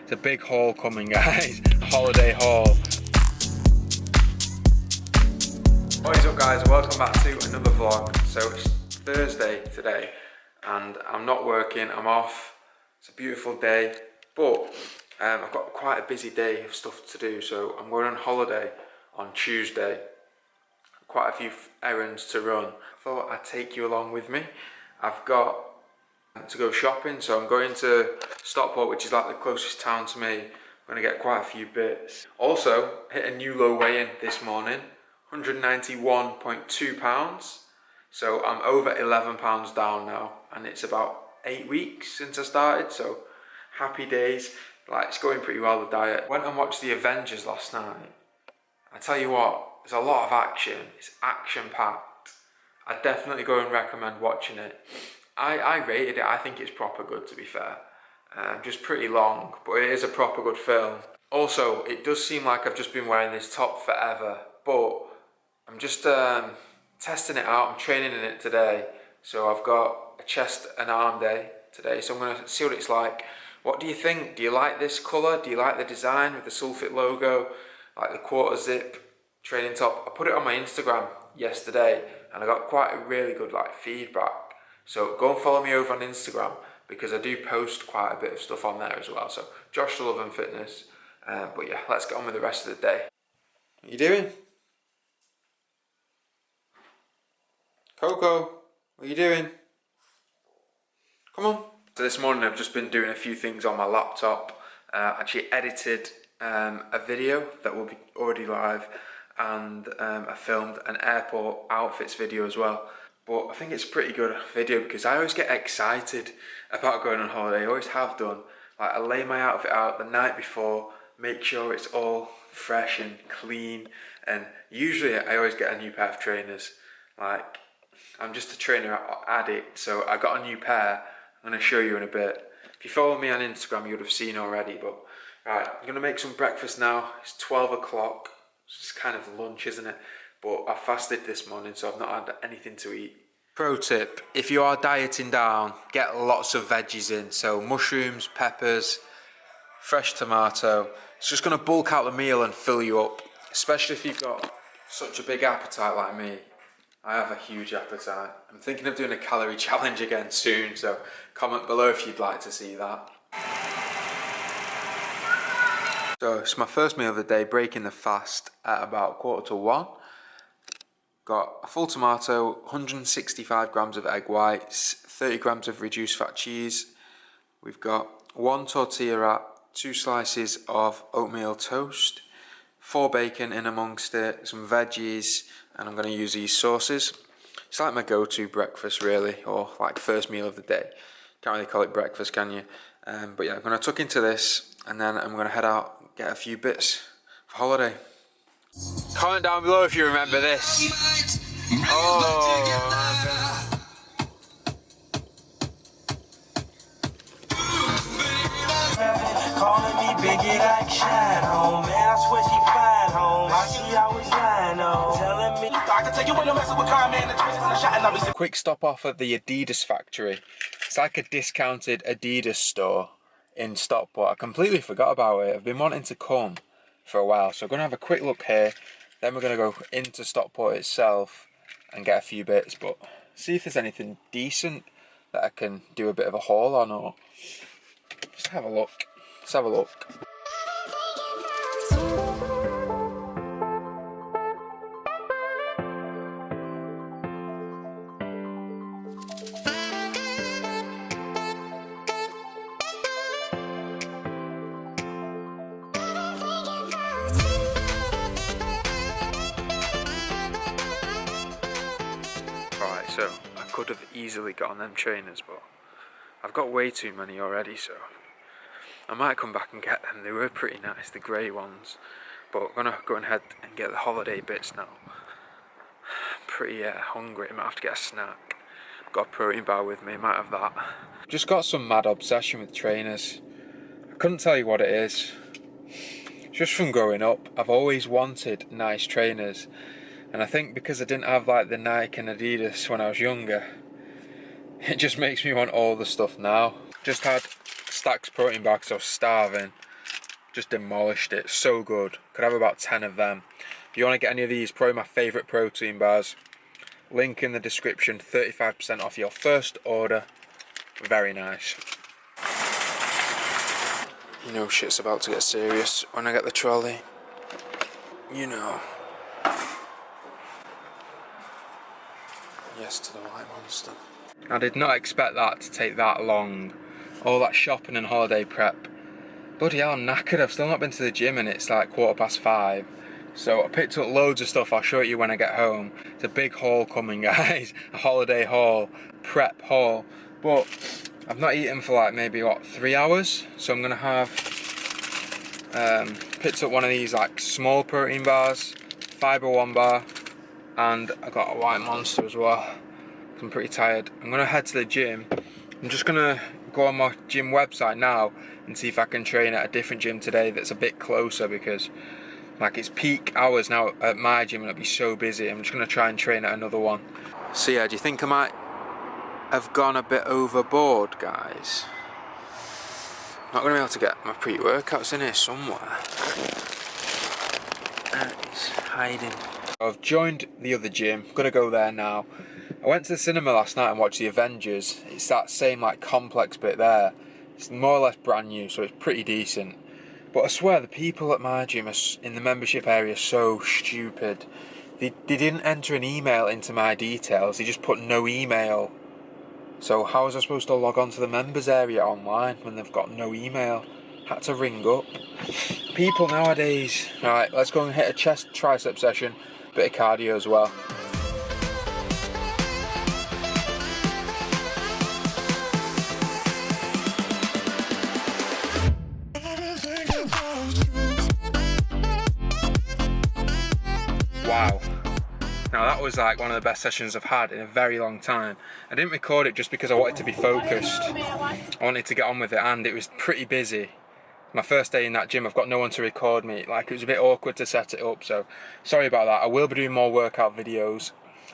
It's a big haul coming, guys. Holiday haul. What is up, guys? Welcome back to another vlog. So it's Thursday today and I'm not working, I'm off. It's a beautiful day, but I've got quite a busy day of stuff to do. So I'm going on holiday on Tuesday. Quite a few errands to run. I thought I'd take you along with me. I've got to go shopping, so I'm going to Stockport, which is like the closest town to me. I'm going to get quite a few bits. Also, hit a new low weigh-in this morning, 191.2 pounds. So I'm over 11 pounds down now, and it's about 8 weeks since I started, so happy days. Like, it's going pretty well, the diet. Went and watched The Avengers last night. I tell you what, there's a lot of action. It's action-packed. I'd definitely go and recommend watching it. I rated it. I think it's proper good, to be fair. Just pretty long, but it is a proper good film. Also, it does seem like I've just been wearing this top forever, but I'm just testing it out. I'm training in it today. So I've got a chest and arm day today, so I'm going to see what it's like. What do you think? Do you like this colour? Do you like the design with the Sulfit logo? Like the quarter zip training top? I put it on my Instagram yesterday and I got quite a really good feedback. So go and follow me over on Instagram because I do post quite a bit of stuff on there as well. So Josh Sullivan Fitness. But yeah, let's get on with the rest of the day. What are you doing? Coco, what are you doing? Come on. So this morning I've just been doing a few things on my laptop. Actually edited a video that will be already live, and I filmed an airport outfits video as well. But I think it's a pretty good video because I always get excited about going on holiday. I always have done. Like, I lay my outfit out the night before, make sure it's all fresh and clean, and usually I always get a new pair of trainers. Like, I'm just a trainer addict, so I got a new pair. I'm going to show you in a bit. If you follow me on Instagram, you would have seen already. But right, I'm going to make some breakfast now. It's 12 o'clock. It's kind of lunch, isn't it? But I fasted this morning, so I've not had anything to eat. Pro tip, if you are dieting down, get lots of veggies in. So mushrooms, peppers, fresh tomato. It's just going to bulk out the meal and fill you up. Especially if you've got such a big appetite like me. I have a huge appetite. I'm thinking of doing a calorie challenge again soon, so comment below if you'd like to see that. So it's my first meal of the day, breaking the fast at about 1:45. Got a full tomato, 165 grams of egg whites, 30 grams of reduced fat cheese. We've got 1 tortilla wrap, 2 slices of oatmeal toast, 4 bacon in amongst it, some veggies, and I'm going to use these sauces. It's like my go-to breakfast really, or like first meal of the day. Can't really call it breakfast, can you? But yeah, I'm going to tuck into this, and then I'm going to head out and get a few bits for holiday. Comment down below if you remember this. Oh, calling me biggie like Shadow, man. I swear she fine, home. She always lying, telling me I can take you when I'm messing with car, man. The twist on the shot and I'll be quick stop off at the Adidas factory. It's like a discounted Adidas store in Stockport. I completely forgot about it. I've been wanting to come for a while, so I'm going to have a quick look here. Then we're going to go into Stockport itself and get a few bits, but see if there's anything decent that I can do a bit of a haul on, or just have a look. Let's have a look. Alright, so I could have easily gotten them trainers, but I've got way too many already, so I might come back and get them. They were pretty nice, the grey ones, but I'm gonna go ahead and get the holiday bits now. I'm pretty hungry. I might have to get a snack. Got a protein bar with me, might have that. Just got some mad obsession with trainers. I couldn't tell you what it is. Just from growing up, I've always wanted nice trainers, and I think because I didn't have like the Nike and Adidas when I was younger, it just makes me want all the stuff now. Just had Stacks protein bar because I was starving. Just demolished it. So good. Could have about 10 of them. If you want to get any of these, probably my favourite protein bars. Link in the description. 35% off your first order. Very nice. You know shit's about to get serious when I get the trolley. You know. Yes to the white monster. I did not expect that to take that long. All that shopping and holiday prep. Bloody hell, I'm knackered. I've still not been to the gym and it's like 5:15. So I picked up loads of stuff. I'll show it you when I get home. It's a big haul coming, guys. A holiday haul, prep haul. But I've not eaten for like maybe 3 hours. So I'm gonna have picked up one of these like small protein bars, fiber one bar, and I got a white monster as well. I'm pretty tired. I'm gonna head to the gym. I'm just gonna go on my gym website now and see if I can train at a different gym today that's a bit closer, because like it's peak hours now at my gym and it'll be so busy. I'm just gonna try and train at another one. So yeah, do you think I might have gone a bit overboard, guys? Not gonna be able to get my pre-workouts in here somewhere. It's hiding. I've joined the other gym. Gonna go there now. I went to the cinema last night and watched the Avengers. It's that same like complex bit there. It's more or less brand new, so it's pretty decent. But I swear the people at my gym in the membership area are so stupid. They didn't enter an email into my details. They just put no email. So how was I supposed to log on to the members area online when they've got no email? Had to ring up. People nowadays. Right, let's go and hit a chest tricep session. Bit of cardio as well. Wow. Now that was like one of the best sessions I've had in a very long time. I didn't record it just because I wanted to be focused. I wanted to get on with it, and it was pretty busy. My first day in that gym, I've got no one to record me. Like, it was a bit awkward to set it up, so sorry about that. I will be doing more workout videos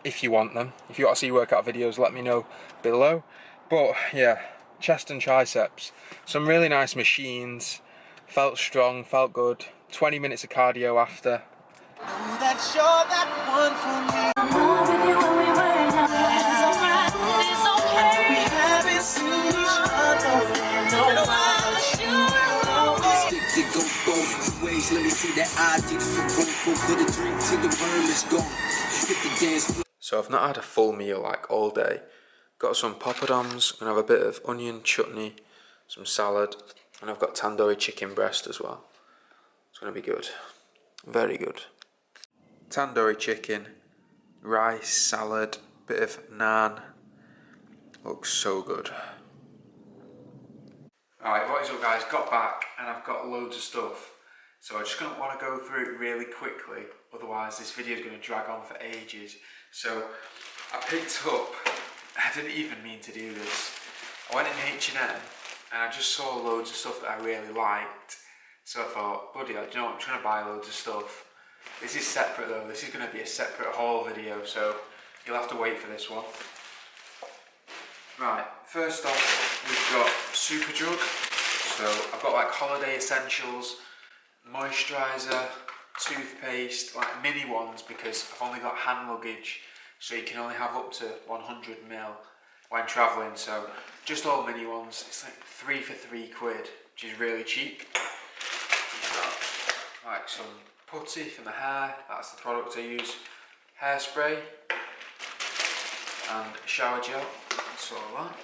if you want them. If you want to see workout videos, let me know below. But yeah, chest and triceps. Some really nice machines. Felt strong, felt good. 20 minutes of cardio after. That's sure that one for me. We haven't seen each other in a while. Stick to go both ways. Let me see that ID for the drink till the burn is gone. Hit the dance. So I've not had a full meal like all day. Got some poppadoms, gonna have a bit of onion chutney, some salad, and I've got tandoori chicken breast as well. It's gonna be good. Very good. Tandoori chicken, rice, salad, bit of naan. Looks so good. Alright, what is up guys? Got back and I've got loads of stuff. So I just don't want to go through it really quickly, otherwise this video is going to drag on for ages. So I picked up, I didn't even mean to do this. I went in H&M and I just saw loads of stuff that I really liked. So I thought, buddy, you know what, I'm trying to buy loads of stuff. This is separate though, this is going to be a separate haul video, so you'll have to wait for this one. Right, first off, we've got Superdrug. So I've got like holiday essentials, moisturiser, toothpaste, like mini ones because I've only got hand luggage, so you can only have up to 100ml when travelling. So just all mini ones. It's like 3 for £3, which is really cheap. We've got like some putty for my hair, that's the product I use, hairspray and shower gel, that's all that.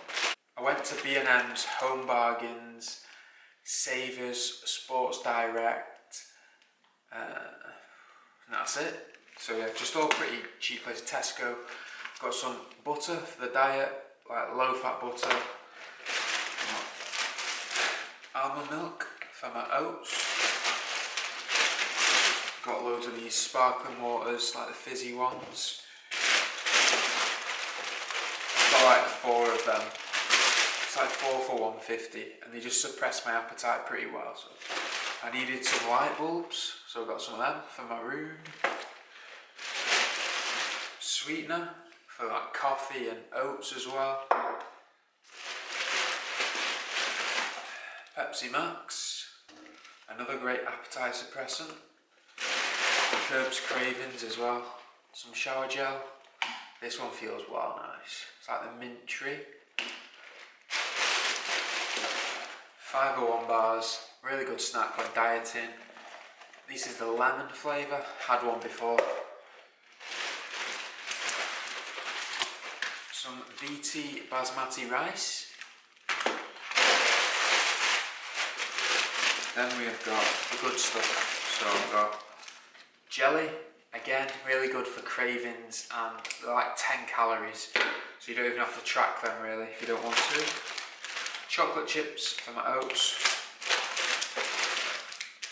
I went to B&M's, Home Bargains, Savers, Sports Direct, and that's it. So yeah, just all pretty cheap places. Tesco. Got some butter for the diet, like low fat butter. Almond milk for my oats. Got loads of these sparkling waters, like the fizzy ones. Got like 4 of them. It's like 4 for £1.50, and they just suppress my appetite pretty well. So I needed some light bulbs, so I got some of them for my room. Sweetener for like coffee and oats as well. Pepsi Max, another great appetite suppressant. Curbs cravings as well. Some shower gel. This one feels well nice. It's like the mint tree. 501 bars, really good snack when dieting. This is the lemon flavour, had one before. Some VT basmati rice. Then we have got the good stuff. So we've got jelly, again, really good for cravings, and they're like 10 calories. So you don't even have to track them really if you don't want to. Chocolate chips for my oats.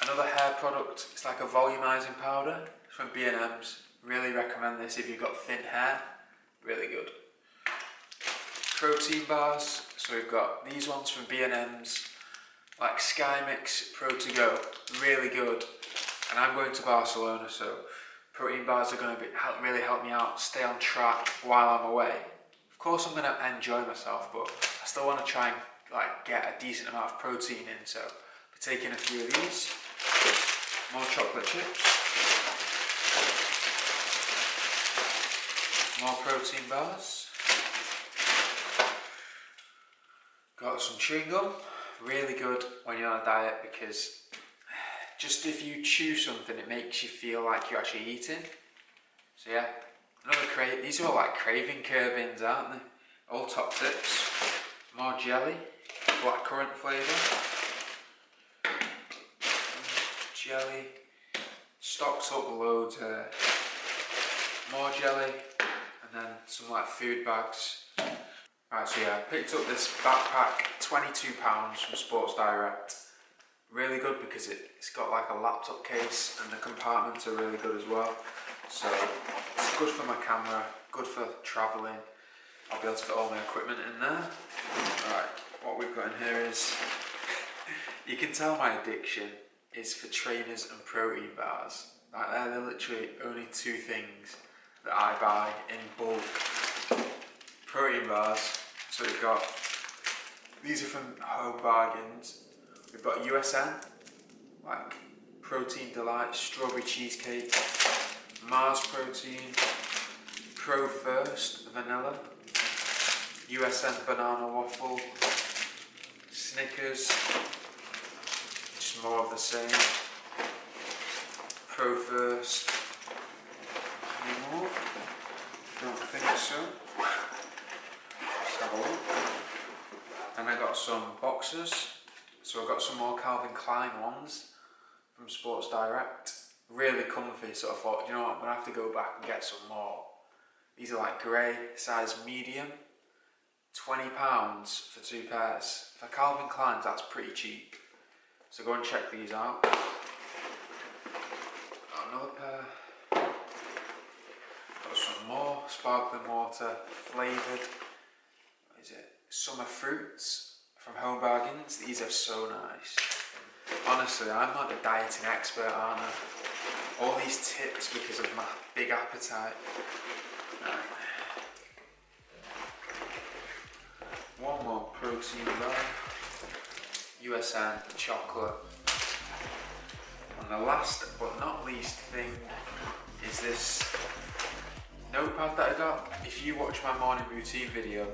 Another hair product, it's like a volumizing powder from B&M's. Really recommend this if you've got thin hair, really good. Protein bars, so we've got these ones from B&M's, like Sky Mix Pro to Go, really good. And I'm going to Barcelona, so protein bars are going to really help me out, stay on track while I'm away. Of course I'm going to enjoy myself, but I still want to try and like get a decent amount of protein in, so I'll be taking a few of these. More chocolate chips. More protein bars. Got some chewing gum. Really good when you're on a diet because just if you chew something, it makes you feel like you're actually eating. So yeah, another these are all like craving curbings, aren't they? All top tips. More jelly, blackcurrant flavour. Jelly, stocks up loads here. More jelly, and then some like food bags. Right, so yeah, I picked up this backpack, £22 from Sports Direct. Really good because it's got like a laptop case and the compartments are really good as well. So it's good for my camera, good for travelling. I'll be able to fit all my equipment in there. Right, what we've got in here is, you can tell my addiction is for trainers and protein bars. Like they're literally only two things that I buy in bulk. Protein bars, so we've got, these are from Home Bargains. We've got USN, like Protein Delight, Strawberry Cheesecake, Mars Protein, Pro First Vanilla, USN Banana Waffle, Snickers, just more of the same, Pro First, any more? Don't think so. Let's have a look. And I got some boxers. So I've got some more Calvin Klein ones from Sports Direct. Really comfy, so I thought, you know what, I'm going to have to go back and get some more. These are like grey, size medium. £20 for 2 pairs. For Calvin Klein's, that's pretty cheap. So go and check these out. Got another pair. Got some more sparkling water, flavoured. What is it? Summer fruits from Home Bargains. These are so nice. Honestly, I'm not a dieting expert, aren't I? All these tips because of my big appetite. One more protein bar. USN chocolate. And the last but not least thing is this notepad that I got. If you watch my morning routine video,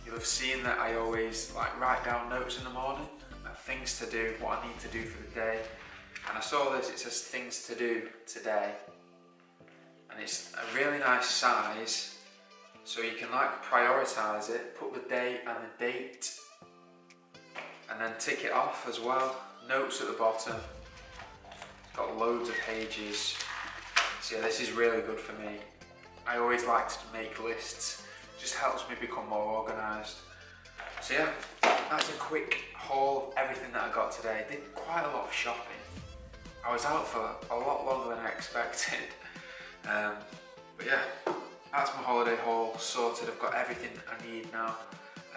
you'll have seen that I always like write down notes in the morning, things to do, what I need to do for the day. And I saw this, it says things to do today. And it's a really nice size, so you can like prioritise it, put the day and the date, and then tick it off as well. Notes at the bottom. It's got loads of pages. So yeah, this is really good for me. I always like to make lists. Just helps me become more organised. So yeah, that's a quick haul of everything that I got today. I did quite a lot of shopping. I was out for a lot longer than I expected. But yeah, that's my holiday haul sorted. I've got everything I need now.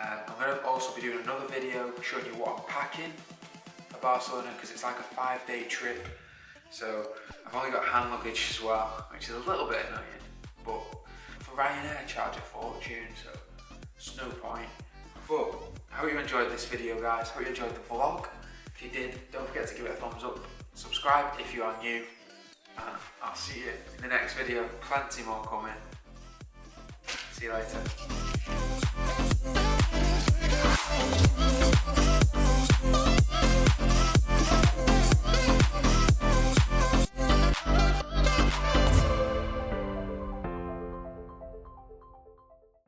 I'm going to also be doing another video showing you what I'm packing for Barcelona, because it's like a 5-day trip. So I've only got hand luggage as well, which is a little bit annoying. But for Ryanair, I charge a fortune, so it's no point. But I hope you enjoyed this video, guys. I hope you enjoyed the vlog. If you did, don't forget to give it a thumbs up. Subscribe if you are new. And I'll see you in the next video. Plenty more coming. See you later.